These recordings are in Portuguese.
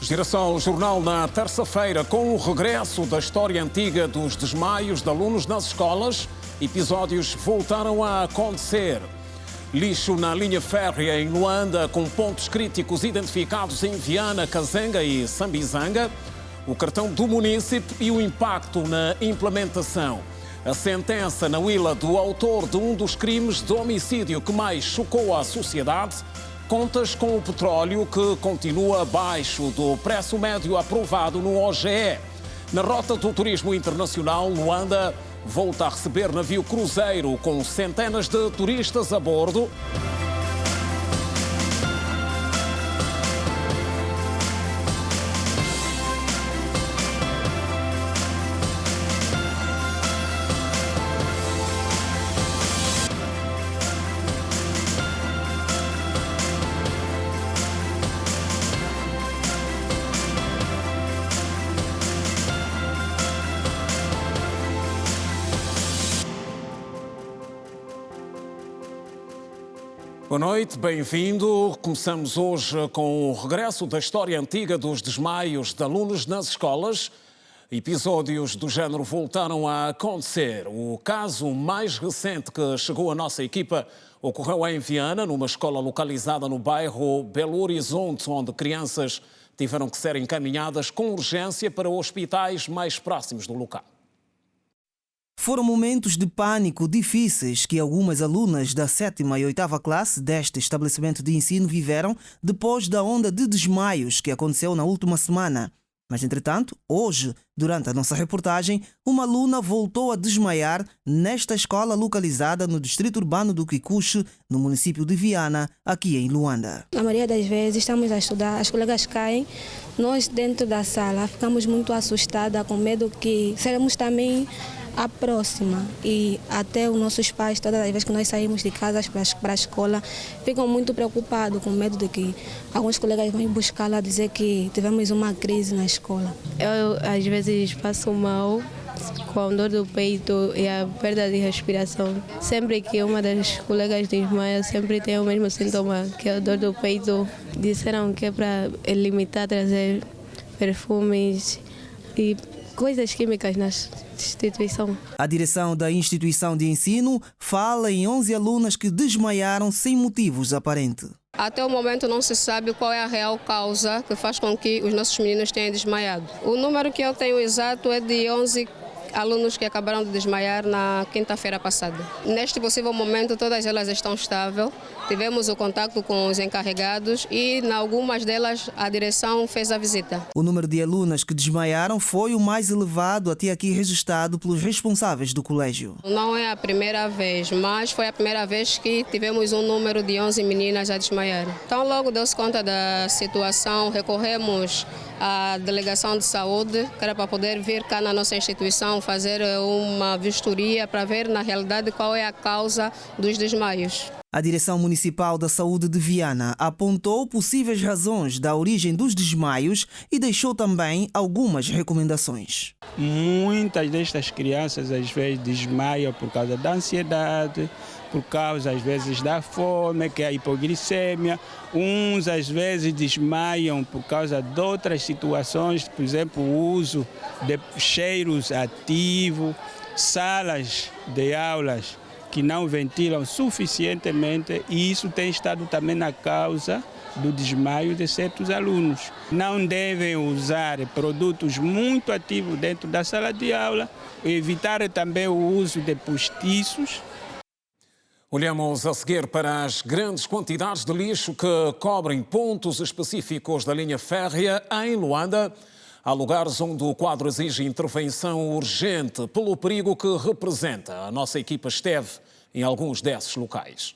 Girassol Jornal na terça-feira, com o regresso da história antiga dos desmaios de alunos nas escolas, episódios voltaram a acontecer. Lixo na linha férrea em Luanda, com pontos críticos identificados em Viana, Kazenga e Sambizanga. O cartão do munícipe e o impacto na implementação. A sentença na Huila do autor de um dos crimes de homicídio que mais chocou a sociedade. Contas com o petróleo que continua abaixo do preço médio aprovado no OGE. Na rota do turismo internacional, Luanda volta a receber navio cruzeiro com centenas de turistas a bordo. Boa noite, bem-vindo. Começamos hoje com o regresso da história antiga dos desmaios de alunos nas escolas. Episódios do género voltaram a acontecer. O caso mais recente que chegou à nossa equipa ocorreu em Viana, numa escola localizada no bairro Belo Horizonte, onde crianças tiveram que ser encaminhadas com urgência para hospitais mais próximos do local. Foram momentos de pânico difíceis que algumas alunas da 7ª e 8ª classe deste estabelecimento de ensino viveram depois da onda de desmaios que aconteceu na última semana. Mas, entretanto, hoje, durante a nossa reportagem, uma aluna voltou a desmaiar nesta escola localizada no distrito urbano do Kikuchi, no município de Viana, aqui em Luanda. A maioria das vezes estamos a estudar, as colegas caem, nós dentro da sala ficamos muito assustadas, com medo que seremos também a próxima, e até os nossos pais, todas as vezes que nós saímos de casa para a escola, ficam muito preocupados, com medo de que alguns colegas vão buscar lá dizer que tivemos uma crise na escola. Eu às vezes passo mal com dor do peito e a perda de respiração. Sempre que uma das colegas desmaia, sempre tem o mesmo sintoma, que é a dor do peito. Disseram que é para limitar, trazer perfumes e coisas químicas nas instituição. A direção da instituição de ensino fala em 11 alunas que desmaiaram sem motivos aparentes. Até o momento não se sabe qual é a real causa que faz com que os nossos meninos tenham desmaiado. O número que eu tenho exato é de 11 alunos que acabaram de desmaiar na quinta-feira passada. Neste possível momento, todas elas estão estáveis. Tivemos o contato com os encarregados e, em algumas delas, a direção fez a visita. O número de alunas que desmaiaram foi o mais elevado até aqui registrado pelos responsáveis do colégio. Não é a primeira vez, mas foi a primeira vez que tivemos um número de 11 meninas a desmaiar. Então, logo deu-se conta da situação, recorremos à delegação de saúde, que era para poder vir cá na nossa instituição, fazer uma vistoria para ver, na realidade, qual é a causa dos desmaios. A Direção Municipal da Saúde de Viana apontou possíveis razões da origem dos desmaios e deixou também algumas recomendações. Muitas destas crianças às vezes desmaiam por causa da ansiedade, por causa às vezes da fome, que é a hipoglicemia. Uns às vezes desmaiam por causa de outras situações, por exemplo, o uso de cheiros ativos, salas de aulas que não ventilam suficientemente, e isso tem estado também na causa do desmaio de certos alunos. Não devem usar produtos muito ativos dentro da sala de aula, evitar também o uso de postiços. Olhamos a seguir para as grandes quantidades de lixo que cobrem pontos específicos da linha férrea em Luanda. Há lugares onde o quadro exige intervenção urgente pelo perigo que representa. A nossa equipa esteve em alguns desses locais.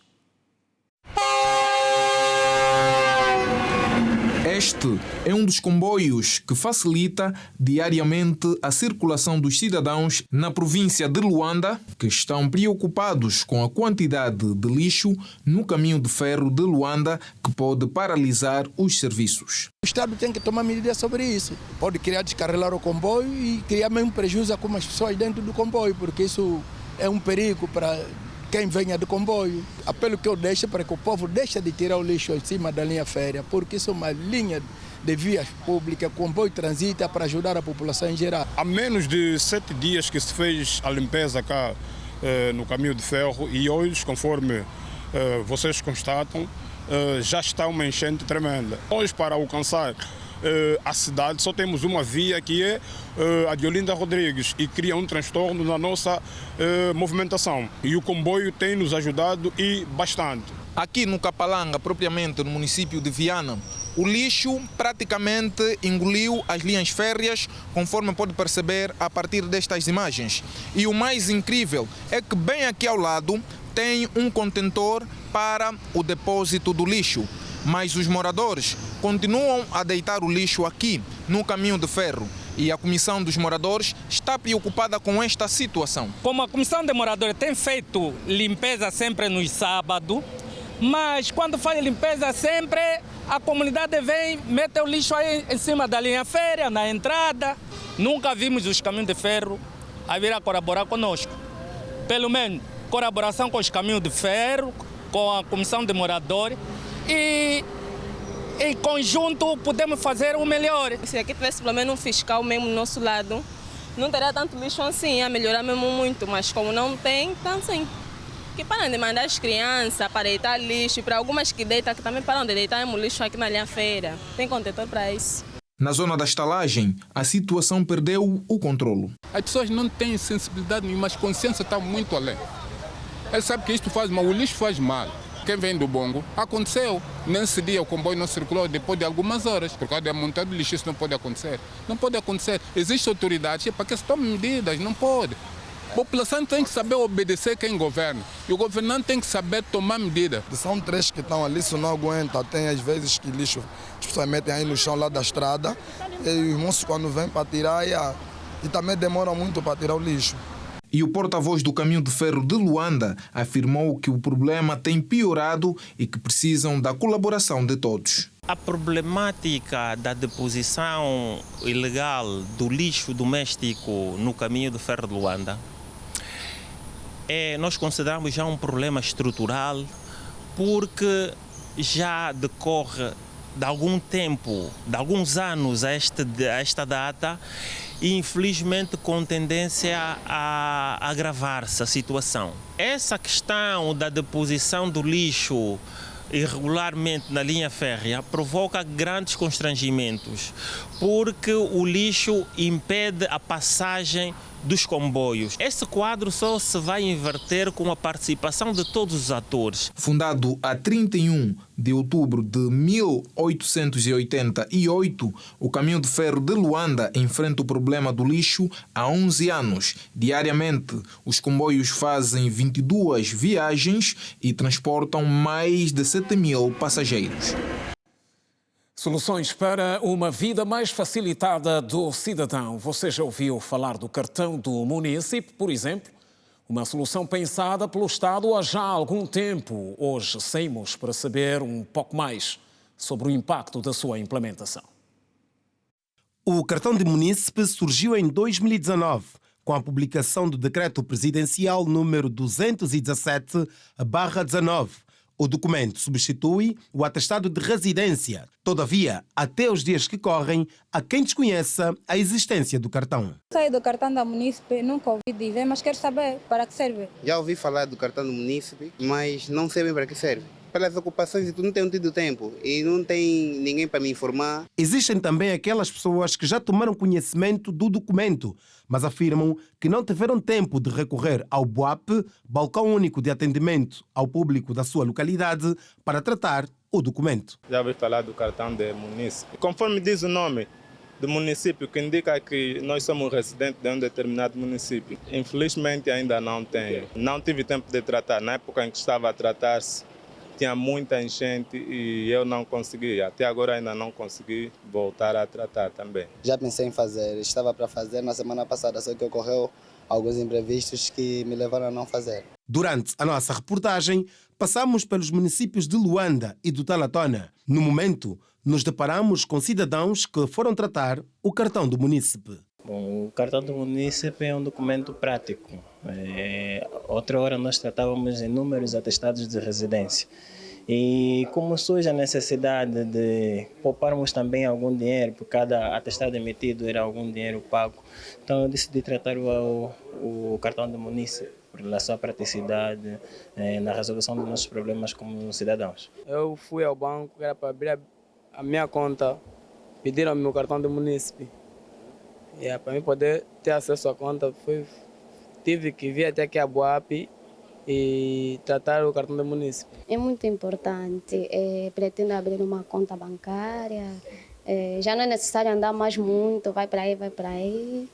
Este é um dos comboios que facilita diariamente a circulação dos cidadãos na província de Luanda, que estão preocupados com a quantidade de lixo no caminho de ferro de Luanda, que pode paralisar os serviços. O Estado tem que tomar medidas sobre isso. Pode criar descarrilar o comboio e criar mesmo prejuízo com as pessoas dentro do comboio, porque isso é um perigo para quem venha de comboio. Apelo que eu deixo para que o povo deixe de tirar o lixo em cima da linha férrea, porque isso é uma linha de vias públicas, comboio transita para ajudar a população em geral. Há menos de 7 dias que se fez a limpeza cá no caminho de ferro e hoje, conforme vocês constatam, já está uma enchente tremenda. Hoje, para alcançar a cidade, só temos uma via que é a de Olinda Rodrigues e cria um transtorno na nossa movimentação. E o comboio tem nos ajudado e bastante. Aqui no Capalanga, propriamente no município de Viana, o lixo praticamente engoliu as linhas férreas, conforme pode perceber a partir destas imagens. E o mais incrível é que bem aqui ao lado tem um contentor para o depósito do lixo. Mas os moradores continuam a deitar o lixo aqui no caminho de ferro. E a Comissão dos Moradores está preocupada com esta situação. Como a Comissão de Moradores tem feito limpeza sempre nos sábados, mas quando faz limpeza sempre a comunidade vem, mete o lixo aí em cima da linha férrea, na entrada. Nunca vimos os caminhos de ferro a vir a colaborar conosco. Pelo menos colaboração com os caminhos de ferro, com a Comissão de Moradores. E em conjunto podemos fazer o melhor. Se aqui tivesse pelo menos um fiscal mesmo do nosso lado, não teria tanto lixo assim, ia melhorar mesmo muito, mas como não tem, então assim. Que param de mandar as crianças para deitar lixo, e para algumas que deitam, que também param de deitar lixo aqui na linha feira. Tem contentor para isso. Na zona da estalagem, a situação perdeu o controlo. As pessoas não têm sensibilidade nenhuma, mas a consciência está muito além. Eles sabem que isto faz mal, o lixo faz mal. Quem vem do Bongo, aconteceu. Nesse dia o comboio não circulou depois de algumas horas. Por causa da montanha de lixo, isso não pode acontecer. Não pode acontecer. Existem autoridades para que se tomem medidas, não pode. A população tem que saber obedecer quem governa. E o governante tem que saber tomar medidas. São 3 que estão ali, isso não aguenta. Tem às vezes que lixo, as pessoas metem aí no chão lá da estrada. E os moços quando vêm para tirar, e também demora muito para tirar o lixo. E o porta-voz do Caminho de Ferro de Luanda afirmou que o problema tem piorado e que precisam da colaboração de todos. A problemática da deposição ilegal do lixo doméstico no Caminho de Ferro de Luanda nós consideramos já um problema estrutural, porque já decorre de algum tempo, de alguns anos a esta data, e infelizmente com tendência a agravar-se a situação. Essa questão da deposição do lixo irregularmente na linha férrea provoca grandes constrangimentos, porque o lixo impede a passagem dos comboios. Esse quadro só se vai inverter com a participação de todos os atores. Fundado a 31 de outubro de 1888, o Caminho de Ferro de Luanda enfrenta o problema do lixo há 11 anos. Diariamente, os comboios fazem 22 viagens e transportam mais de 7.000 passageiros. Soluções para uma vida mais facilitada do cidadão. Você já ouviu falar do cartão do munícipe, por exemplo? Uma solução pensada pelo Estado há já algum tempo. Hoje saímos para saber um pouco mais sobre o impacto da sua implementação. O cartão de munícipe surgiu em 2019, com a publicação do Decreto Presidencial número 217/19. O documento substitui o atestado de residência. Todavia, até os dias que correm, há quem desconheça a existência do cartão. Saí do cartão da munícipe, nunca ouvi dizer, mas quero saber para que serve. Já ouvi falar do cartão do munícipe, mas não sei bem para que serve. Pelas ocupações e tudo, não tenho tido tempo e não tem ninguém para me informar. Existem também aquelas pessoas que já tomaram conhecimento do documento, mas afirmam que não tiveram tempo de recorrer ao BUAP, Balcão Único de Atendimento ao Público da sua localidade, para tratar o documento. Já ouvi falar do cartão de munícipe. Conforme diz o nome do município, que indica que nós somos residentes de um determinado município. Infelizmente ainda não tenho. Não tive tempo de tratar. Na época em que estava a tratar-se, tinha muita enchente e eu não consegui. Até agora ainda não consegui voltar a tratar também. Já pensei em fazer. Estava para fazer na semana passada, só que ocorreu alguns imprevistos que me levaram a não fazer. Durante a nossa reportagem, passamos pelos municípios de Luanda e do Talatona. No momento, nos deparamos com cidadãos que foram tratar o cartão do munícipe. Bom, o cartão do munícipe é um documento prático. Outra hora nós tratávamos em números atestados de residência. E como surge a necessidade de pouparmos também algum dinheiro, por cada atestado emitido era algum dinheiro pago, então eu decidi tratar o cartão do munícipe pela sua praticidade na resolução dos nossos problemas como cidadãos. Eu fui ao banco, era para abrir a minha conta, pediram o meu cartão do munícipe. Para mim poder ter acesso à conta, tive que vir até aqui a Boape e tratar o cartão do munícipe. É muito importante. Pretendo abrir uma conta bancária. Já não é necessário andar mais muito, vai para aí.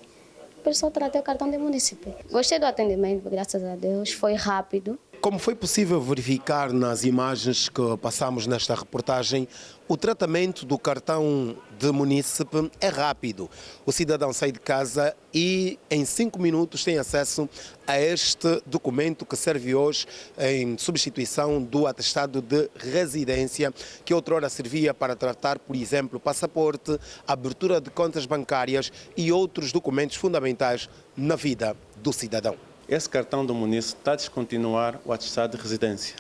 A pessoa tratei o cartão do munícipe. Gostei do atendimento, graças a Deus, foi rápido. Como foi possível verificar nas imagens que passamos nesta reportagem, o tratamento do cartão de munícipe é rápido. O cidadão sai de casa e em 5 minutos tem acesso a este documento que serve hoje em substituição do atestado de residência, que outrora servia para tratar, por exemplo, passaporte, abertura de contas bancárias e outros documentos fundamentais na vida do cidadão. Esse cartão do munícipe está a descontinuar o atestado de residência.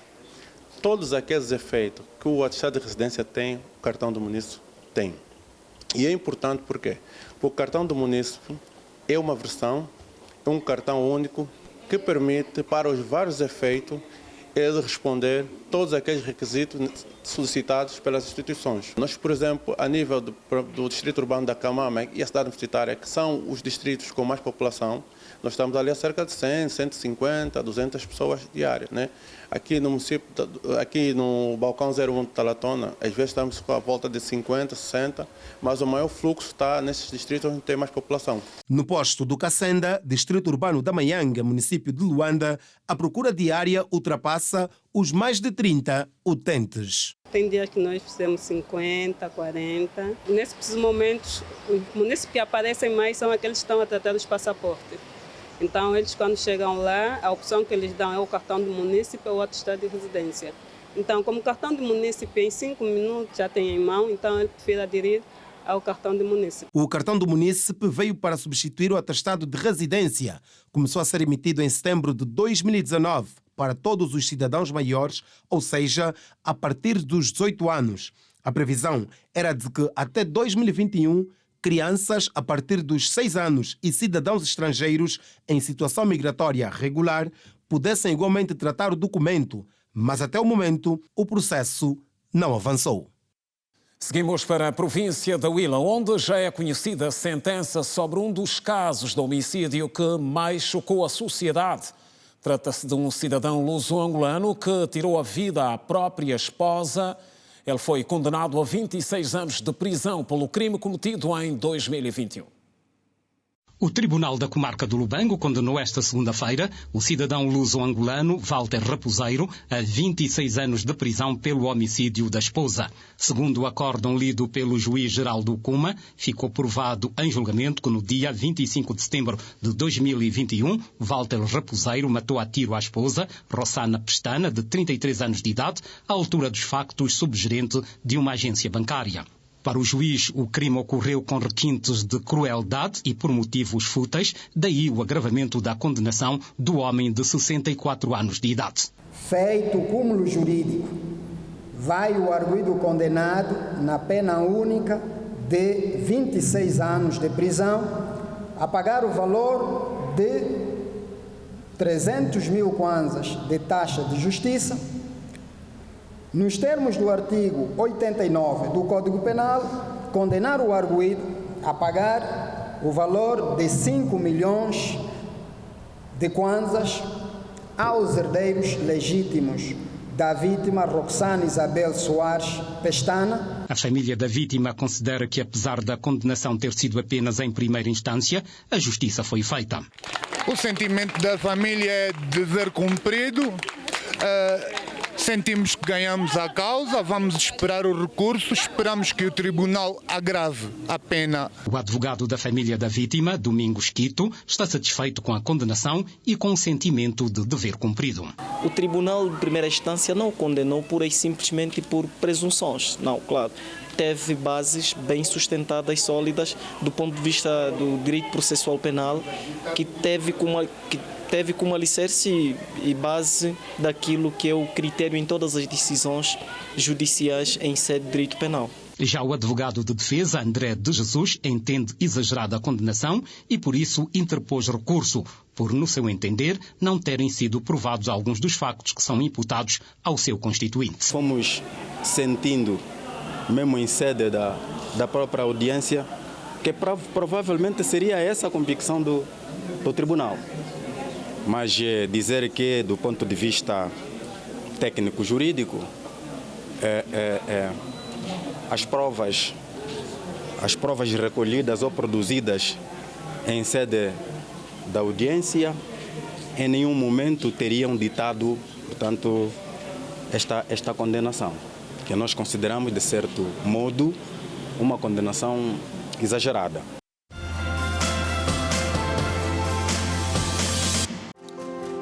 Todos aqueles efeitos que o atestado de residência tem, o cartão do munícipe tem. E é importante porque o cartão do munícipe é uma versão, é um cartão único que permite, para os vários efeitos, ele responder todos aqueles requisitos solicitados pelas instituições. Nós, por exemplo, a nível do Distrito Urbano da Camama e a cidade universitária, que são os distritos com mais população, nós estamos ali a cerca de 100, 150, 200 pessoas diárias, né? Aqui no município, aqui no balcão 01 de Talatona, às vezes estamos com a volta de 50, 60, mas o maior fluxo está nesses distritos onde tem mais população. No posto do Cacenda, Distrito Urbano da Maianga, município de Luanda, a procura diária ultrapassa os mais de 30 utentes. Tem dias que nós fizemos 50, 40. Nesses momentos, os munícipes que aparecem mais são aqueles que estão a tratar dos passaportes. Então, eles quando chegam lá, a opção que eles dão é o cartão do munícipe ou o atestado de residência. Então, como o cartão do munícipe em 5 minutos já tem em mão, então ele prefere aderir ao cartão do munícipe. O cartão do munícipe veio para substituir o atestado de residência. Começou a ser emitido em setembro de 2019 para todos os cidadãos maiores, ou seja, a partir dos 18 anos. A previsão era de que até 2021 crianças a partir dos 6 anos e cidadãos estrangeiros em situação migratória regular pudessem igualmente tratar o documento, mas até o momento o processo não avançou. Seguimos para a província da Huila, onde já é conhecida a sentença sobre um dos casos de homicídio que mais chocou a sociedade. Trata-se de um cidadão luso-angolano que tirou a vida à própria esposa. Ele foi condenado a 26 anos de prisão pelo crime cometido em 2021. O Tribunal da Comarca do Lubango condenou esta segunda-feira o cidadão luso-angolano Walter Raposeiro a 26 anos de prisão pelo homicídio da esposa. Segundo o acórdão lido pelo juiz Geraldo Cuma, ficou provado em julgamento que no dia 25 de setembro de 2021, Walter Raposeiro matou a tiro a esposa, Rossana Pestana, de 33 anos de idade, à altura dos factos subgerente de uma agência bancária. Para o juiz, o crime ocorreu com requintes de crueldade e por motivos fúteis, daí o agravamento da condenação do homem de 64 anos de idade. Feito o cúmulo jurídico, vai o arguido condenado na pena única de 26 anos de prisão a pagar o valor de 300 mil kwanzas de taxa de justiça, nos termos do artigo 89 do Código Penal, condenar o arguido a pagar o valor de 5 milhões de kwanzas aos herdeiros legítimos da vítima Roxana Isabel Soares Pestana. A família da vítima considera que, apesar da condenação ter sido apenas em primeira instância, a justiça foi feita. O sentimento da família é dever cumprido. sentimos que ganhamos a causa, vamos esperar o recurso, esperamos que o tribunal agrave a pena. O advogado da família da vítima, Domingos Quito, está satisfeito com a condenação e com o sentimento de dever cumprido. O tribunal de primeira instância não o condenou pura e simplesmente por presunções. Não, claro. Teve bases bem sustentadas, sólidas, do ponto de vista do direito processual penal, que teve como alicerce e base daquilo que é o critério em todas as decisões judiciais em sede de direito penal. Já o advogado de defesa, André de Jesus, entende exagerada a condenação e, por isso, interpôs recurso, por, no seu entender, não terem sido provados alguns dos factos que são imputados ao seu constituinte. Fomos sentindo, mesmo em sede da própria audiência, que provavelmente seria essa a convicção do tribunal. Mas dizer que, do ponto de vista técnico-jurídico, as provas recolhidas ou produzidas em sede da audiência em nenhum momento teriam ditado, portanto, esta condenação, que nós consideramos, de certo modo, uma condenação exagerada.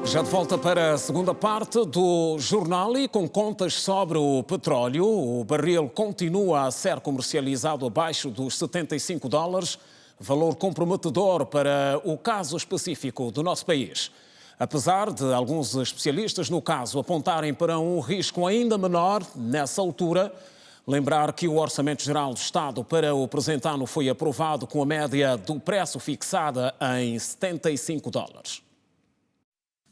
Já de volta para a segunda parte do jornal e com contas sobre o petróleo. O barril continua a ser comercializado abaixo dos $75, valor comprometedor para o caso específico do nosso país. Apesar de alguns especialistas no caso apontarem para um risco ainda menor nessa altura, lembrar que o Orçamento Geral do Estado para o presente ano foi aprovado com a média do preço fixada em $75.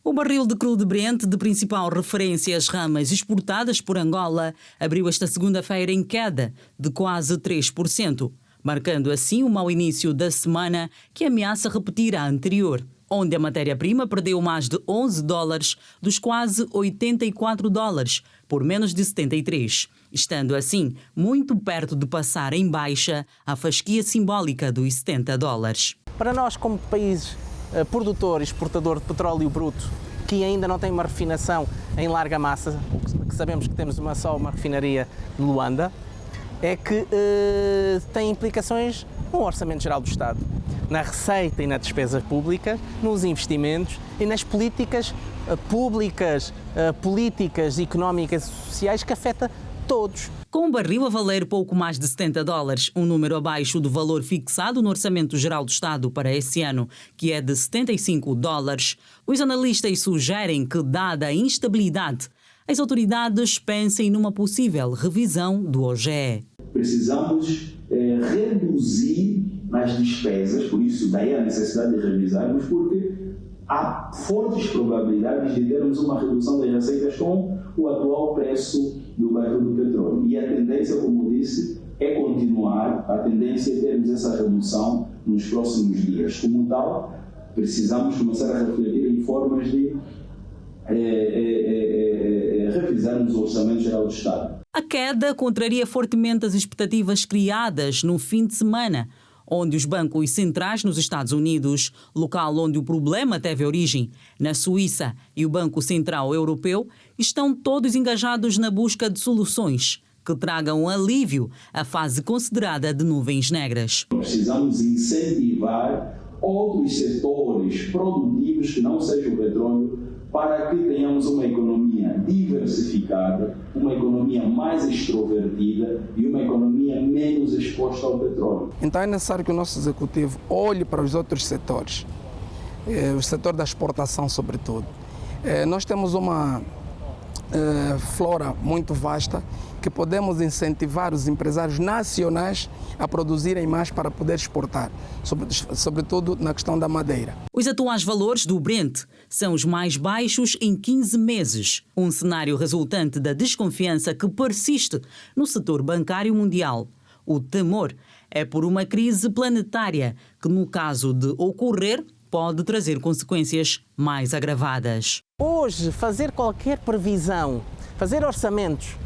O barril de crudo Brent, de principal referência às ramas exportadas por Angola, abriu esta segunda-feira em queda de quase 3%, marcando assim o mau início da semana que ameaça repetir a anterior, onde a matéria-prima perdeu mais de $11 dos quase $84, por menos de 73, estando assim muito perto de passar em baixa a fasquia simbólica dos $70. Para nós, como país produtor e exportador de petróleo bruto, que ainda não tem uma refinação em larga massa, que sabemos que temos só uma refinaria de Luanda, é que tem implicações no Orçamento Geral do Estado, na receita e na despesa pública, nos investimentos e nas políticas públicas, políticas económicas e sociais que afeta todos. Com o barril a valer pouco mais de $70, um número abaixo do valor fixado no Orçamento Geral do Estado para esse ano, que é de $75, os analistas sugerem que, dada a instabilidade, as autoridades pensem numa possível revisão do OGE. Precisamos reduzir as despesas, por isso daí a necessidade de revisarmos, porque há fortes probabilidades de termos uma redução das receitas com o atual preço do barril do petróleo. E a tendência, como disse, é continuar, a tendência é termos essa redução nos próximos dias. Como tal, precisamos começar a refletir em formas de revisarmos o Orçamento Geral do Estado. A queda contraria fortemente as expectativas criadas no fim de semana, onde os bancos centrais nos Estados Unidos, local onde o problema teve origem, na Suíça e o Banco Central Europeu, estão todos engajados na busca de soluções que tragam um alívio à fase considerada de nuvens negras. Precisamos incentivar outros setores produtivos que não sejam o petróleo para que tenhamos uma economia diversificada, uma economia mais extrovertida e uma economia menos exposta ao petróleo. Então é necessário que o nosso executivo olhe para os outros setores, o setor da exportação sobretudo. Nós temos uma flora muito vasta que podemos incentivar os empresários nacionais a produzirem mais para poder exportar, sobretudo na questão da madeira. Os atuais valores do Brent são os mais baixos em 15 meses, um cenário resultante da desconfiança que persiste no setor bancário mundial. O temor é por uma crise planetária que, no caso de ocorrer, pode trazer consequências mais agravadas. Hoje, fazer qualquer previsão, fazer orçamentos,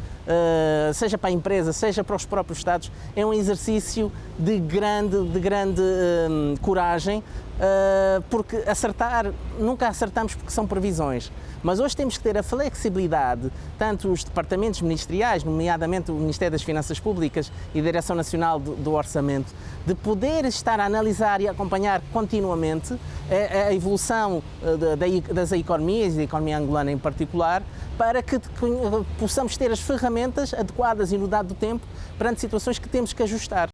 seja para a empresa, seja para os próprios Estados, é um exercício de grande coragem, porque nunca acertamos porque são previsões, mas hoje temos que ter a flexibilidade, tanto os departamentos ministeriais, nomeadamente o Ministério das Finanças Públicas e a Direção Nacional do Orçamento, de poder estar a analisar e acompanhar continuamente a evolução das economias, e da economia angolana em particular, para que possamos ter as ferramentas adequadas e no dado tempo perante situações que temos que ajustar.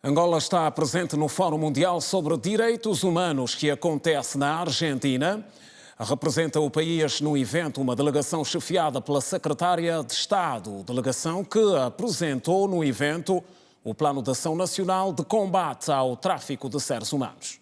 Angola está presente no Fórum Mundial sobre Direitos Humanos que acontece na Argentina. Representa o país no evento uma delegação chefiada pela Secretária de Estado, delegação que apresentou no evento o Plano de Ação Nacional de Combate ao Tráfico de Seres Humanos.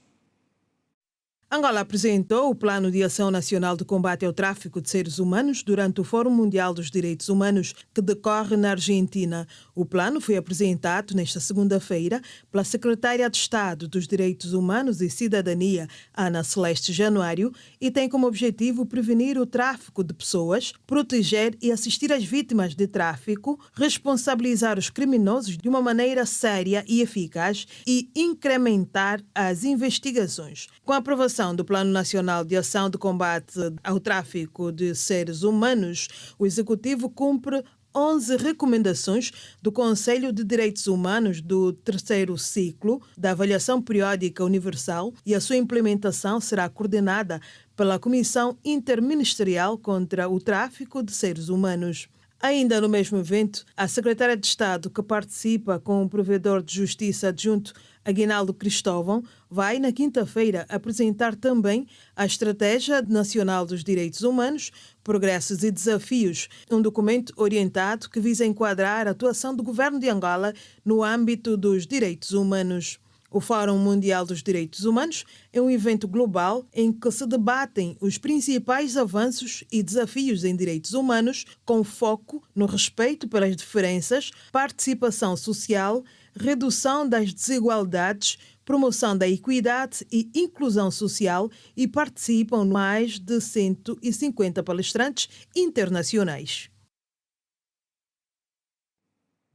Angola apresentou o Plano de Ação Nacional de Combate ao Tráfico de Seres Humanos durante o Fórum Mundial dos Direitos Humanos, que decorre na Argentina. O plano foi apresentado nesta segunda-feira pela Secretária de Estado dos Direitos Humanos e Cidadania, Ana Celeste Januário, e tem como objetivo prevenir o tráfico de pessoas, proteger e assistir as vítimas de tráfico, responsabilizar os criminosos de uma maneira séria e eficaz e incrementar as investigações. Com a aprovação do Plano Nacional de Ação de Combate ao Tráfico de Seres Humanos, o Executivo cumpre 11 recomendações do Conselho de Direitos Humanos do terceiro ciclo da Avaliação Periódica Universal e a sua implementação será coordenada pela Comissão Interministerial contra o Tráfico de Seres Humanos. Ainda no mesmo evento, a Secretária de Estado, que participa com o Provedor de Justiça Adjunto Aguinaldo Cristóvão, vai, na quinta-feira, apresentar também a Estratégia Nacional dos Direitos Humanos, Progressos e Desafios, um documento orientado que visa enquadrar a atuação do Governo de Angola no âmbito dos direitos humanos. O Fórum Mundial dos Direitos Humanos é um evento global em que se debatem os principais avanços e desafios em direitos humanos, com foco no respeito pelas diferenças, participação social, redução das desigualdades, promoção da equidade e inclusão social, e participam mais de 150 palestrantes internacionais.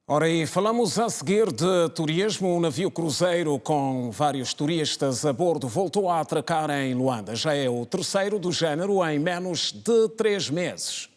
Ora, e falamos a seguir de turismo. Um navio cruzeiro com vários turistas a bordo voltou a atracar em Luanda. Já é o terceiro do género em menos de 3 meses.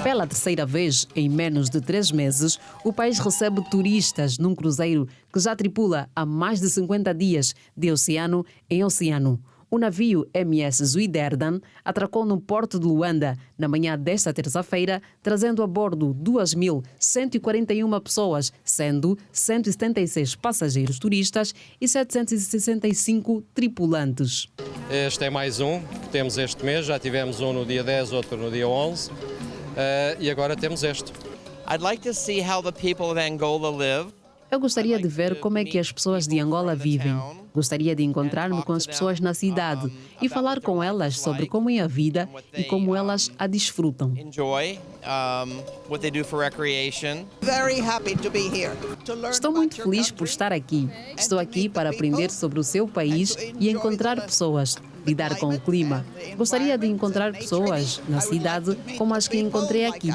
Pela terceira vez em menos de 3 meses, o país recebe turistas num cruzeiro que já tripula há mais de 50 dias de oceano em oceano. O navio MS Zuiderdan atracou no porto de Luanda na manhã desta terça-feira, trazendo a bordo 2.141 pessoas, sendo 176 passageiros turistas e 765 tripulantes. Este é mais um que temos este mês, já tivemos um no dia 10, outro no dia 11, e agora temos este. I'd like to see how the people of Angola live. Eu gostaria de ver como é que as pessoas de Angola vivem. Gostaria de encontrar-me com as pessoas na cidade e falar com elas sobre como é a vida e como elas a desfrutam. Estou muito feliz por estar aqui. Estou aqui para aprender sobre o seu país e encontrar pessoas, lidar com o clima. Gostaria de encontrar pessoas na cidade como as que encontrei aqui.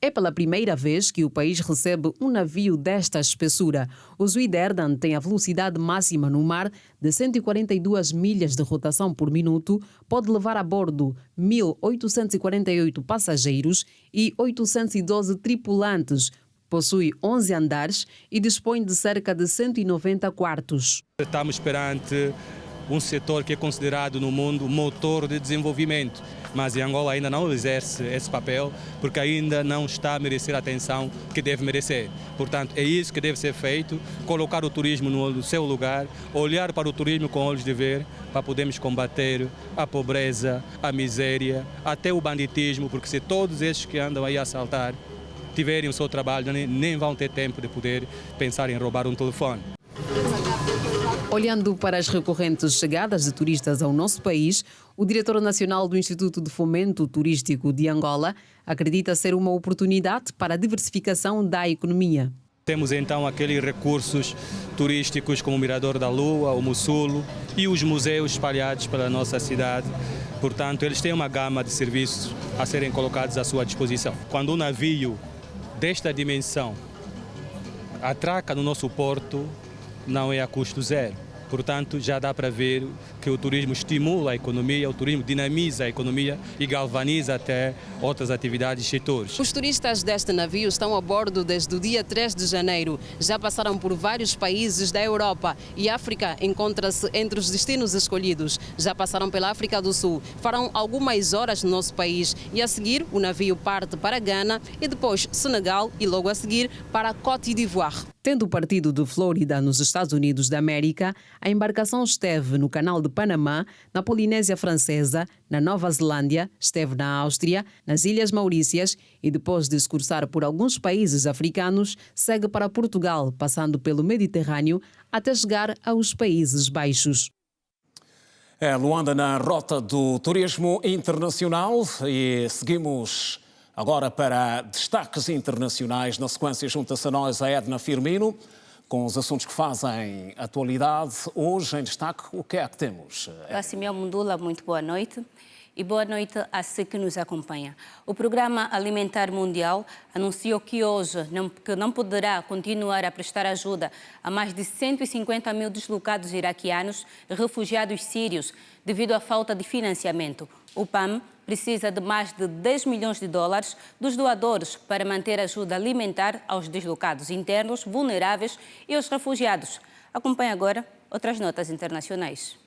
É pela primeira vez que o país recebe um navio desta espessura. O Zuiderdan tem a velocidade máxima no mar de 142 milhas de rotação por minuto, pode levar a bordo 1.848 passageiros e 812 tripulantes. Possui 11 andares e dispõe de cerca de 190 quartos. Estamos perante um setor que é considerado no mundo motor de desenvolvimento, mas em Angola ainda não exerce esse papel porque ainda não está a merecer a atenção que deve merecer. Portanto, é isso que deve ser feito, colocar o turismo no seu lugar, olhar para o turismo com olhos de ver, para podermos combater a pobreza, a miséria, até o banditismo, porque se todos estes que andam aí a assaltar tiverem o seu trabalho, nem vão ter tempo de poder pensar em roubar um telefone. Olhando para as recorrentes chegadas de turistas ao nosso país, o diretor nacional do Instituto de Fomento Turístico de Angola acredita ser uma oportunidade para a diversificação da economia. Temos então aqueles recursos turísticos como o Mirador da Lua, o Mussulo e os museus espalhados pela nossa cidade. Portanto, eles têm uma gama de serviços a serem colocados à sua disposição. Quando um navio desta dimensão a atraca no nosso porto não é a custo zero. Portanto, já dá para ver que o turismo estimula a economia, o turismo dinamiza a economia e galvaniza até outras atividades e setores. Os turistas deste navio estão a bordo desde o dia 3 de janeiro. Já passaram por vários países da Europa e África encontra-se entre os destinos escolhidos. Já passaram pela África do Sul, farão algumas horas no nosso país e a seguir o navio parte para Gana e depois Senegal e logo a seguir para Côte d'Ivoire. Tendo partido de Flórida, nos Estados Unidos da América, a embarcação esteve no Canal de Panamá, na Polinésia Francesa, na Nova Zelândia, esteve na Áustria, nas Ilhas Maurícias e depois de discursar por alguns países africanos, segue para Portugal, passando pelo Mediterrâneo até chegar aos Países Baixos. Luanda na rota do turismo internacional e seguimos agora para destaques internacionais. Na sequência, junta-se a nós a Edna Firmino, com os assuntos que fazem atualidade. Hoje, em destaque, o que é que temos? Simeão Mundula, muito boa noite. E boa noite a você que nos acompanha. O Programa Alimentar Mundial anunciou que hoje não poderá continuar a prestar ajuda a mais de 150 mil deslocados iraquianos e refugiados sírios devido à falta de financiamento. O PAM precisa de mais de 10 milhões de dólares dos doadores para manter ajuda alimentar aos deslocados internos, vulneráveis e aos refugiados. Acompanhe agora outras notas internacionais.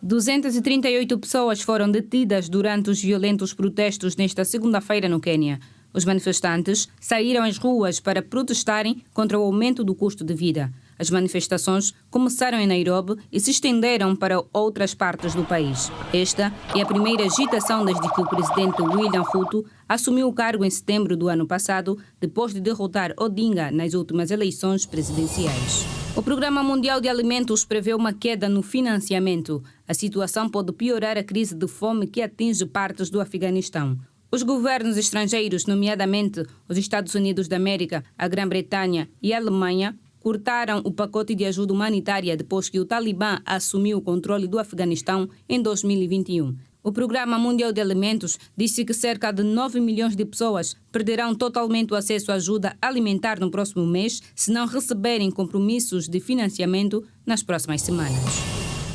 238 pessoas foram detidas durante os violentos protestos nesta segunda-feira no Quênia. Os manifestantes saíram às ruas para protestarem contra o aumento do custo de vida. As manifestações começaram em Nairobi e se estenderam para outras partes do país. Esta é a primeira agitação desde que o presidente William Ruto assumiu o cargo em setembro do ano passado, depois de derrotar Odinga nas últimas eleições presidenciais. O Programa Mundial de Alimentos prevê uma queda no financiamento. A situação pode piorar a crise de fome que atinge partes do Afeganistão. Os governos estrangeiros, nomeadamente os Estados Unidos da América, a Grã-Bretanha e a Alemanha, cortaram o pacote de ajuda humanitária depois que o Talibã assumiu o controle do Afeganistão em 2021. O Programa Mundial de Alimentos disse que cerca de 9 milhões de pessoas perderão totalmente o acesso à ajuda alimentar no próximo mês se não receberem compromissos de financiamento nas próximas semanas.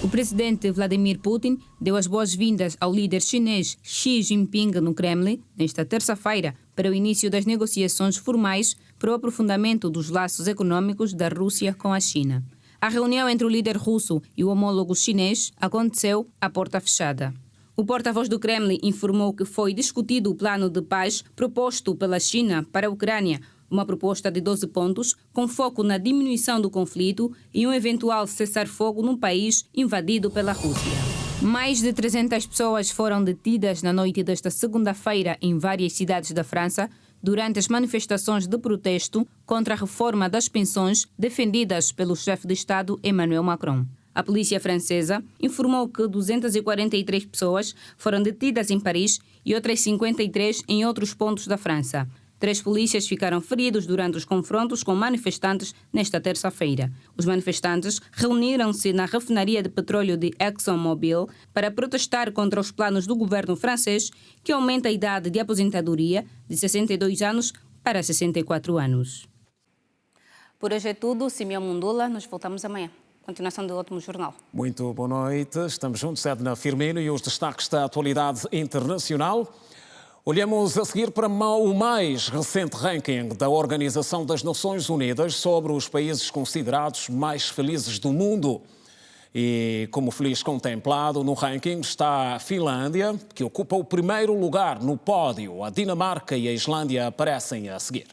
O presidente Vladimir Putin deu as boas-vindas ao líder chinês Xi Jinping no Kremlin nesta terça-feira para o início das negociações formais para o aprofundamento dos laços econômicos da Rússia com a China. A reunião entre o líder russo e o homólogo chinês aconteceu à porta fechada. O porta-voz do Kremlin informou que foi discutido o plano de paz proposto pela China para a Ucrânia, uma proposta de 12 pontos com foco na diminuição do conflito e um eventual cessar-fogo num país invadido pela Rússia. Mais de 300 pessoas foram detidas na noite desta segunda-feira em várias cidades da França durante as manifestações de protesto contra a reforma das pensões defendidas pelo chefe de Estado Emmanuel Macron. A polícia francesa informou que 243 pessoas foram detidas em Paris e outras 53 em outros pontos da França. 3 polícias ficaram feridos durante os confrontos com manifestantes nesta terça-feira. Os manifestantes reuniram-se na refinaria de petróleo de ExxonMobil para protestar contra os planos do governo francês, que aumenta a idade de aposentadoria de 62 anos para 64 anos. Por hoje é tudo. Simeão Mundula, nos voltamos amanhã. Continuação do último jornal. Muito boa noite. Estamos juntos, Edna Firmino, e os destaques da atualidade internacional. Olhamos a seguir para o mais recente ranking da Organização das Nações Unidas sobre os países considerados mais felizes do mundo. E como feliz contemplado no ranking está a Finlândia, que ocupa o primeiro lugar no pódio. A Dinamarca e a Islândia aparecem a seguir.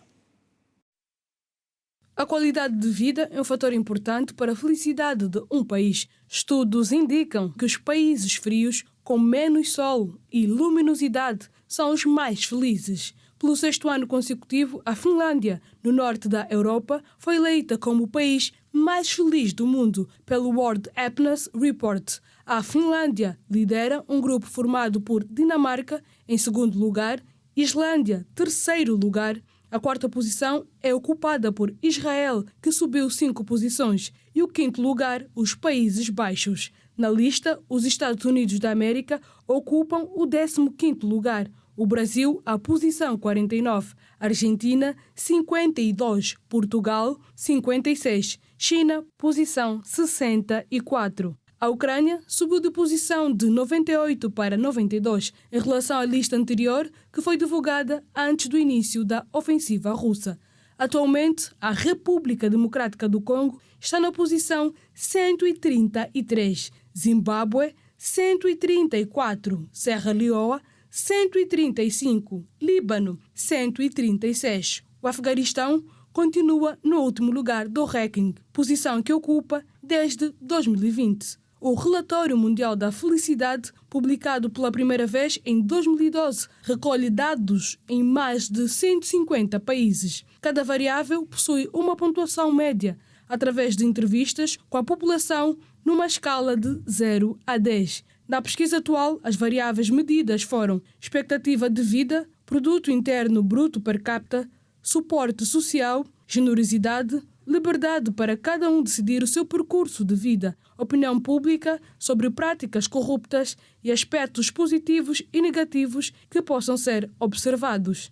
A qualidade de vida é um fator importante para a felicidade de um país. Estudos indicam que os países frios, com menos sol e luminosidade, são os mais felizes. Pelo 6º ano consecutivo, a Finlândia, no norte da Europa, foi eleita como o país mais feliz do mundo pelo World Happiness Report. A Finlândia lidera um grupo formado por Dinamarca, em segundo lugar, Islândia, terceiro lugar. A 4ª posição é ocupada por Israel, que subiu 5 posições, e o 5º lugar, os Países Baixos. Na lista, os Estados Unidos da América ocupam o 15º lugar. O Brasil, a posição 49. Argentina, 52. Portugal, 56. China, posição 64. A Ucrânia subiu de posição de 98 para 92 em relação à lista anterior, que foi divulgada antes do início da ofensiva russa. Atualmente, a República Democrática do Congo está na posição 133, Zimbábue 134, Serra Leoa 135, Líbano 136. O Afeganistão continua no último lugar do ranking, posição que ocupa desde 2020. O Relatório Mundial da Felicidade, publicado pela primeira vez em 2012, recolhe dados em mais de 150 países. Cada variável possui uma pontuação média, através de entrevistas com a população numa escala de 0 a 10. Na pesquisa atual, as variáveis medidas foram expectativa de vida, produto interno bruto per capita, suporte social, generosidade, liberdade para cada um decidir o seu percurso de vida, opinião pública sobre práticas corruptas e aspectos positivos e negativos que possam ser observados.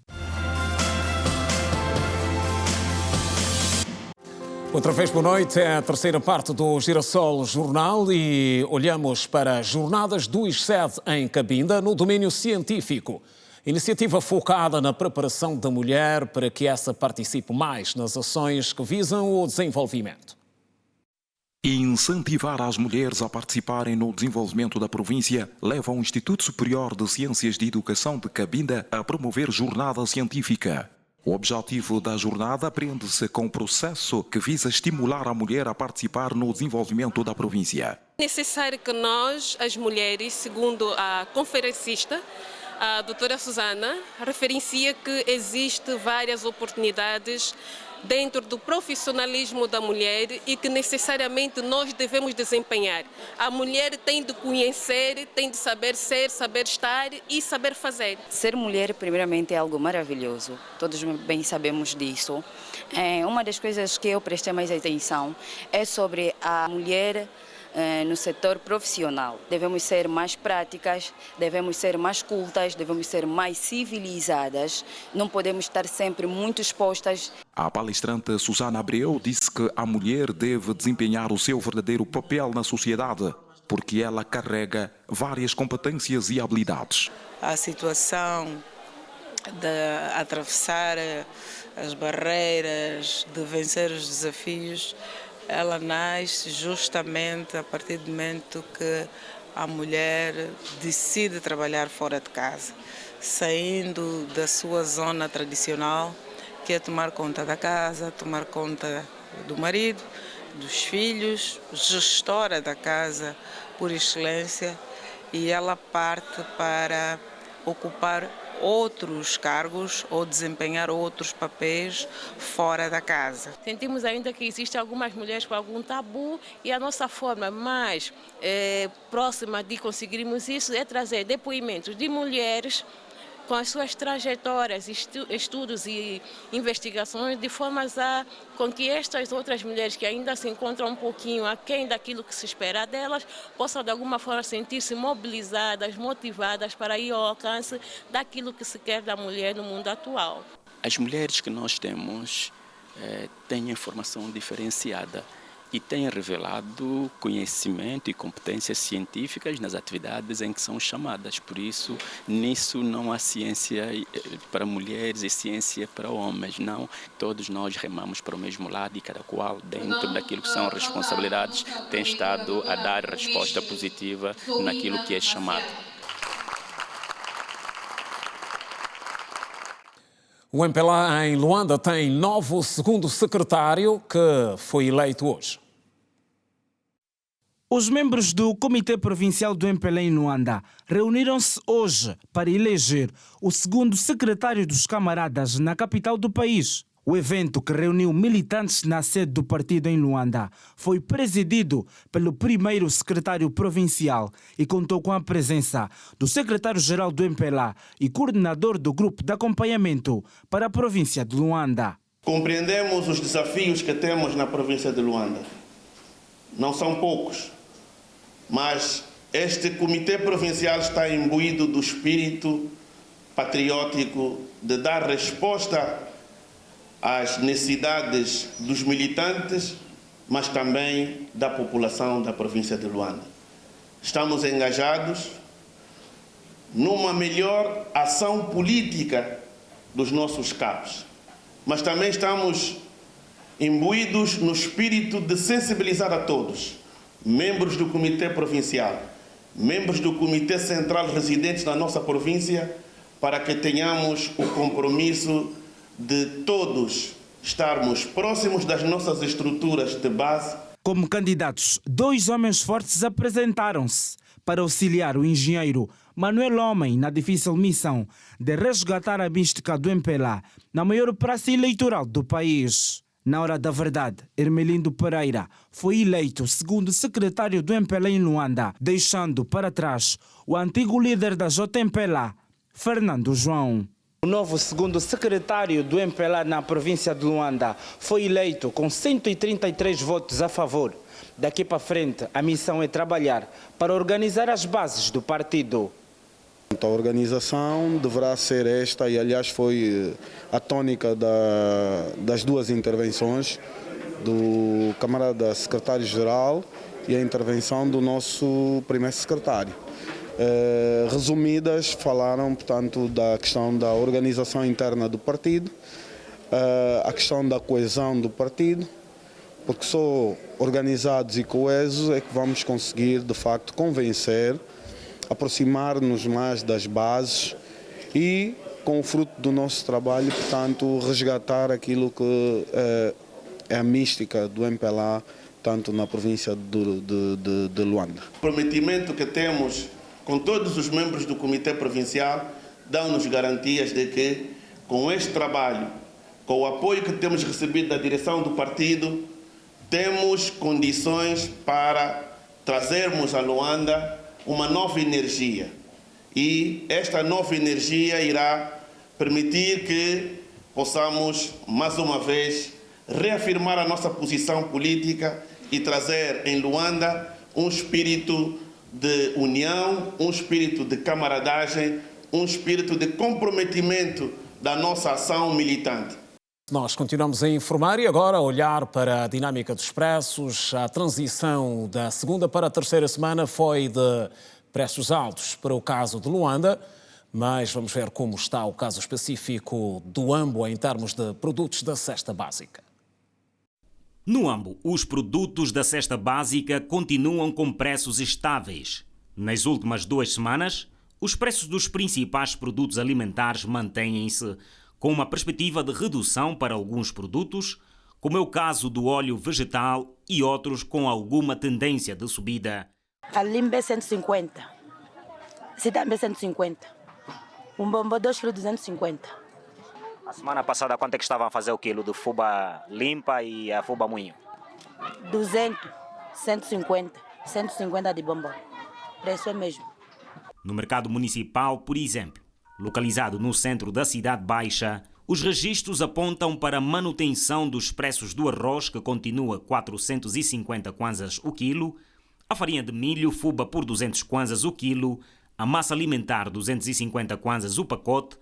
Outra vez boa noite, é a terceira parte do Girassol Jornal e olhamos para as jornadas do ISCED em Cabinda, no domínio científico. Iniciativa focada na preparação da mulher para que essa participe mais nas ações que visam o desenvolvimento. Incentivar as mulheres a participarem no desenvolvimento da província leva o Instituto Superior de Ciências de Educação de Cabinda a promover jornada científica. O objetivo da jornada prende-se com o processo que visa estimular a mulher a participar no desenvolvimento da província. É necessário que nós, as mulheres, segundo a conferencista, a doutora Susana, referencia que existem várias oportunidades dentro do profissionalismo da mulher e que necessariamente nós devemos desempenhar. A mulher tem de conhecer, tem de saber ser, saber estar e saber fazer. Ser mulher, primeiramente, é algo maravilhoso. Todos bem sabemos disso. Uma das coisas que eu prestei mais atenção é sobre a mulher no setor profissional. Devemos ser mais práticas, devemos ser mais cultas, devemos ser mais civilizadas, não podemos estar sempre muito expostas. A palestrante Susana Abreu disse que a mulher deve desempenhar o seu verdadeiro papel na sociedade, porque ela carrega várias competências e habilidades. A situação de atravessar as barreiras, de vencer os desafios, ela nasce justamente a partir do momento que a mulher decide trabalhar fora de casa, saindo da sua zona tradicional, que é tomar conta da casa, tomar conta do marido, dos filhos, gestora da casa por excelência, e ela parte para ocupar outros cargos ou desempenhar outros papéis fora da casa. Sentimos ainda que existem algumas mulheres com algum tabu e a nossa forma mais próxima de conseguirmos isso é trazer depoimentos de mulheres com as suas trajetórias, estudos e investigações, de forma com que estas outras mulheres que ainda se encontram um pouquinho aquém daquilo que se espera delas, possam de alguma forma sentir-se mobilizadas, motivadas para ir ao alcance daquilo que se quer da mulher no mundo atual. As mulheres que nós temos têm informação diferenciada e têm revelado conhecimento e competências científicas nas atividades em que são chamadas. Por isso, nisso não há ciência para mulheres e ciência para homens, não. Todos nós remamos para o mesmo lado e cada qual, dentro daquilo que são responsabilidades, tem estado a dar resposta positiva naquilo que é chamado. O MPLA em Luanda tem novo segundo secretário que foi eleito hoje. Os membros do Comitê Provincial do MPLA em Luanda reuniram-se hoje para eleger o segundo secretário dos camaradas na capital do país. O evento, que reuniu militantes na sede do partido em Luanda, foi presidido pelo primeiro secretário provincial e contou com a presença do secretário-geral do MPLA e coordenador do grupo de acompanhamento para a província de Luanda. Compreendemos os desafios que temos na província de Luanda. Não são poucos, mas este comitê provincial está imbuído do espírito patriótico de dar resposta às necessidades dos militantes, mas também da população da província de Luanda. Estamos engajados numa melhor ação política dos nossos cabos, mas também estamos imbuídos no espírito de sensibilizar a todos, membros do Comitê Provincial, membros do Comitê Central residentes na nossa província, para que tenhamos o compromisso de todos estarmos próximos das nossas estruturas de base. Como candidatos, 2 homens fortes apresentaram-se para auxiliar o engenheiro Manuel Homem na difícil missão de resgatar a mística do MPLA na maior praça eleitoral do país. Na hora da verdade, Hermelindo Pereira foi eleito segundo secretário do MPLA em Luanda, deixando para trás o antigo líder da JMPLA, Fernando João. O novo segundo secretário do MPLA na província de Luanda foi eleito com 133 votos a favor. Daqui para frente, a missão é trabalhar para organizar as bases do partido. A organização deverá ser esta, e aliás foi a tônica das 2 intervenções, do camarada secretário-geral e a intervenção do nosso primeiro secretário. Resumidas, falaram, portanto, da questão da organização interna do partido, a questão da coesão do partido, porque só organizados e coesos é que vamos conseguir, de facto, convencer, aproximar-nos mais das bases e, com o fruto do nosso trabalho, portanto, resgatar aquilo que é a mística do MPLA, tanto na província de Luanda. O comprometimento que temos com todos os membros do Comitê Provincial dão-nos garantias de que, com este trabalho, com o apoio que temos recebido da direção do partido, temos condições para trazermos a Luanda uma nova energia. E esta nova energia irá permitir que possamos, mais uma vez, reafirmar a nossa posição política e trazer em Luanda um espírito de união, um espírito de camaradagem, um espírito de comprometimento da nossa ação militante. Nós continuamos a informar e agora a olhar para a dinâmica dos preços. A transição da segunda para a terceira semana foi de preços altos para o caso de Luanda, mas vamos ver como está o caso específico do Ambo em termos de produtos da cesta básica. No Ambo, os produtos da cesta básica continuam com preços estáveis. Nas últimas 2 semanas, os preços dos principais produtos alimentares mantêm-se com uma perspectiva de redução para alguns produtos, como é o caso do óleo vegetal, e outros com alguma tendência de subida. A limba é 150, citambe é 150, um bombom 2 kg 250. A semana passada quanto é que estavam a fazer o quilo de fuba limpa e a fuba moinho? 200, 150, 150 de bombom. Preço é mesmo. No mercado municipal, por exemplo, localizado no centro da Cidade Baixa, os registros apontam para a manutenção dos preços do arroz, que continua 450 kwanzas o quilo, a farinha de milho fuba por 200 kwanzas o quilo, a massa alimentar 250 kwanzas o pacote,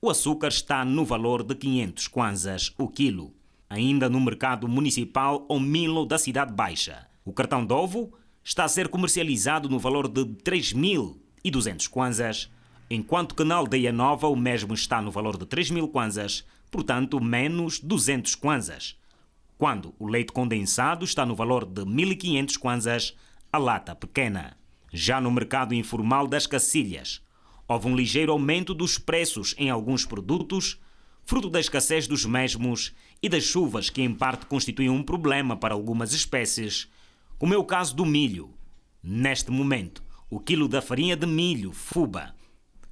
o açúcar está no valor de 500 kwanzas o quilo. Ainda no mercado municipal ou Milo da Cidade Baixa, o cartão de ovo está a ser comercializado no valor de 3.200 kwanzas, enquanto que na Aldeia Nova o mesmo está no valor de 3.000 kwanzas, portanto menos 200 kwanzas. Quando o leite condensado está no valor de 1.500 kwanzas, a lata pequena. Já no mercado informal das Cacilhas, houve um ligeiro aumento dos preços em alguns produtos, fruto da escassez dos mesmos e das chuvas que em parte constituem um problema para algumas espécies, como é o caso do milho. Neste momento, o quilo da farinha de milho fuba,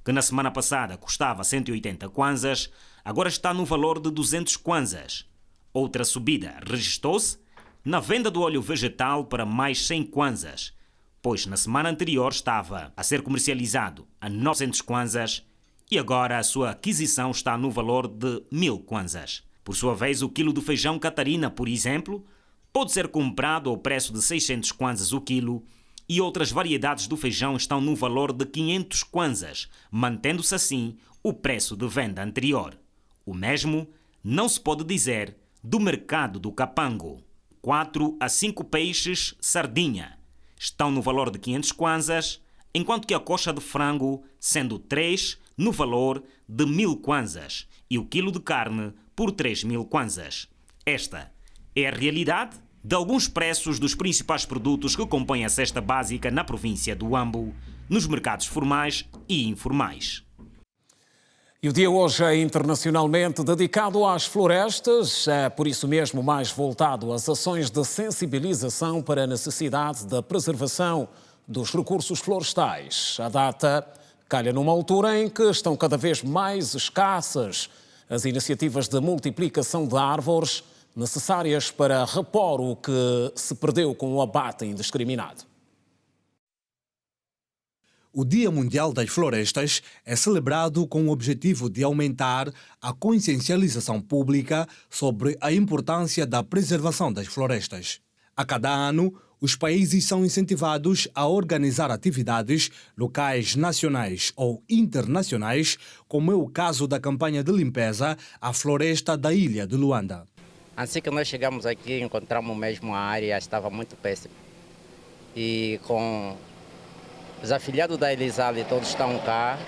que na semana passada custava 180 kwanzas, agora está no valor de 200 kwanzas. Outra subida registrou-se na venda do óleo vegetal para mais 100 kwanzas, pois na semana anterior estava a ser comercializado a 900 kwanzas e agora a sua aquisição está no valor de 1.000 kwanzas. Por sua vez, o quilo de feijão Catarina, por exemplo, pode ser comprado ao preço de 600 kwanzas o quilo, e outras variedades do feijão estão no valor de 500 kwanzas, mantendo-se assim o preço de venda anterior. O mesmo não se pode dizer do mercado do capango. 4 a 5 peixes sardinha estão no valor de 500 kwanzas, enquanto que a coxa de frango, sendo 3, no valor de 1000 kwanzas e o quilo de carne por 3000 kwanzas. Esta é a realidade de alguns preços dos principais produtos que compõem a cesta básica na província do Huambo, nos mercados formais e informais. E o dia hoje é internacionalmente dedicado às florestas, é por isso mesmo mais voltado às ações de sensibilização para a necessidade da preservação dos recursos florestais. A data calha numa altura em que estão cada vez mais escassas as iniciativas de multiplicação de árvores necessárias para repor o que se perdeu com o abate indiscriminado. O Dia Mundial das Florestas é celebrado com o objetivo de aumentar a consciencialização pública sobre a importância da preservação das florestas. A cada ano, os países são incentivados a organizar atividades locais, nacionais ou internacionais, como é o caso da campanha de limpeza à floresta da ilha de Luanda. Assim que nós chegamos aqui, encontramos mesmo a área, estava muito péssima. E com os afiliados da Elisale todos estão cá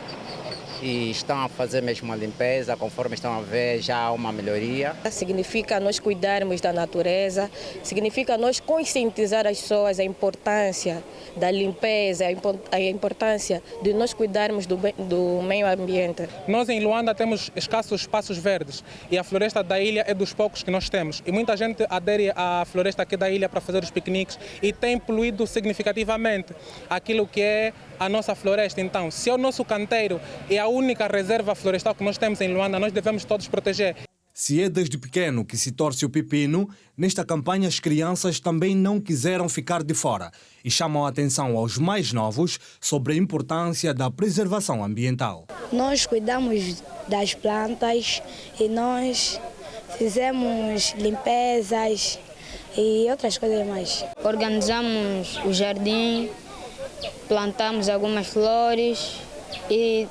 e estão a fazer mesmo a limpeza, conforme estão a ver, já há uma melhoria. Significa nós cuidarmos da natureza, significa nós conscientizar as pessoas a importância da limpeza, a importância de nós cuidarmos do meio ambiente. Nós em Luanda temos escassos espaços verdes e a floresta da ilha é dos poucos que nós temos. E muita gente adere à floresta aqui da ilha para fazer os piqueniques e tem poluído significativamente aquilo que é a nossa floresta. Então, se é o nosso canteiro e a única reserva florestal que nós temos em Luanda, nós devemos todos proteger. Se é desde pequeno que se torce o pepino, nesta campanha as crianças também não quiseram ficar de fora e chamam a atenção aos mais novos sobre a importância da preservação ambiental. Nós cuidamos das plantas e nós fizemos limpezas e outras coisas mais. Organizamos o jardim, plantamos algumas flores e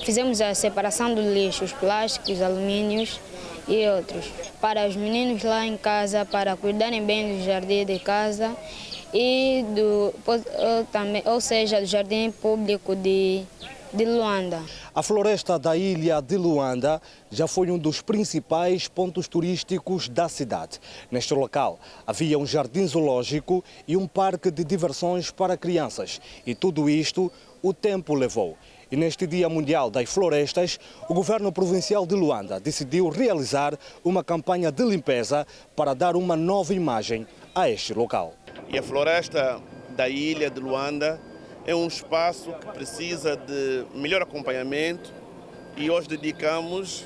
fizemos a separação do lixo, os plásticos, alumínios e outros. Para os meninos lá em casa, para cuidarem bem do jardim de casa e ou seja, do jardim público de Luanda. A floresta da ilha de Luanda já foi um dos principais pontos turísticos da cidade. Neste local havia um jardim zoológico e um parque de diversões para crianças. E tudo isto o tempo levou. E neste Dia Mundial das Florestas, o governo provincial de Luanda decidiu realizar uma campanha de limpeza para dar uma nova imagem a este local. E a floresta da ilha de Luanda é um espaço que precisa de melhor acompanhamento e hoje dedicamos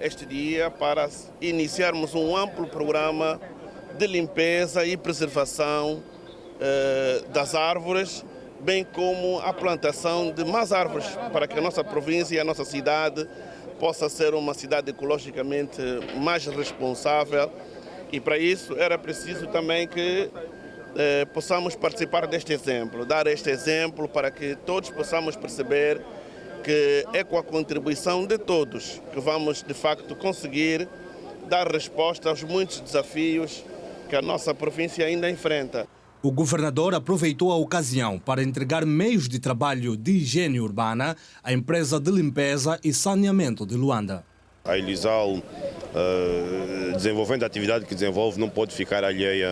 este dia para iniciarmos um amplo programa de limpeza e preservação das árvores, bem como a plantação de mais árvores para que a nossa província e a nossa cidade possa ser uma cidade ecologicamente mais responsável e para isso era preciso também que possamos participar deste exemplo, dar este exemplo para que todos possamos perceber que é com a contribuição de todos que vamos de facto conseguir dar resposta aos muitos desafios que a nossa província ainda enfrenta. O governador aproveitou a ocasião para entregar meios de trabalho de higiene urbana à empresa de limpeza e saneamento de Luanda. A Elisal, desenvolvendo a atividade que desenvolve, não pode ficar alheia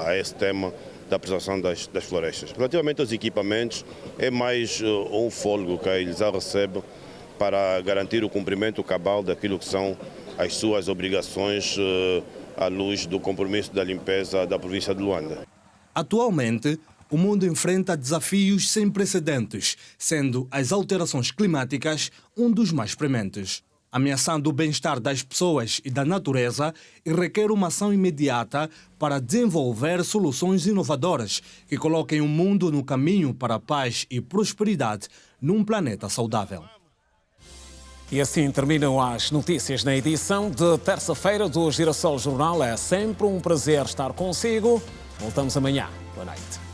a esse tema da preservação das florestas. Relativamente aos equipamentos, é mais um fôlego que a Elisal recebe para garantir o cumprimento cabal daquilo que são as suas obrigações à luz do compromisso da limpeza da província de Luanda. Atualmente, o mundo enfrenta desafios sem precedentes, sendo as alterações climáticas um dos mais prementes, ameaçando o bem-estar das pessoas e da natureza e requer uma ação imediata para desenvolver soluções inovadoras que coloquem o mundo no caminho para a paz e prosperidade num planeta saudável. E assim terminam as notícias na edição de terça-feira do Girassol Jornal. É sempre um prazer estar consigo. Voltamos amanhã. Boa noite.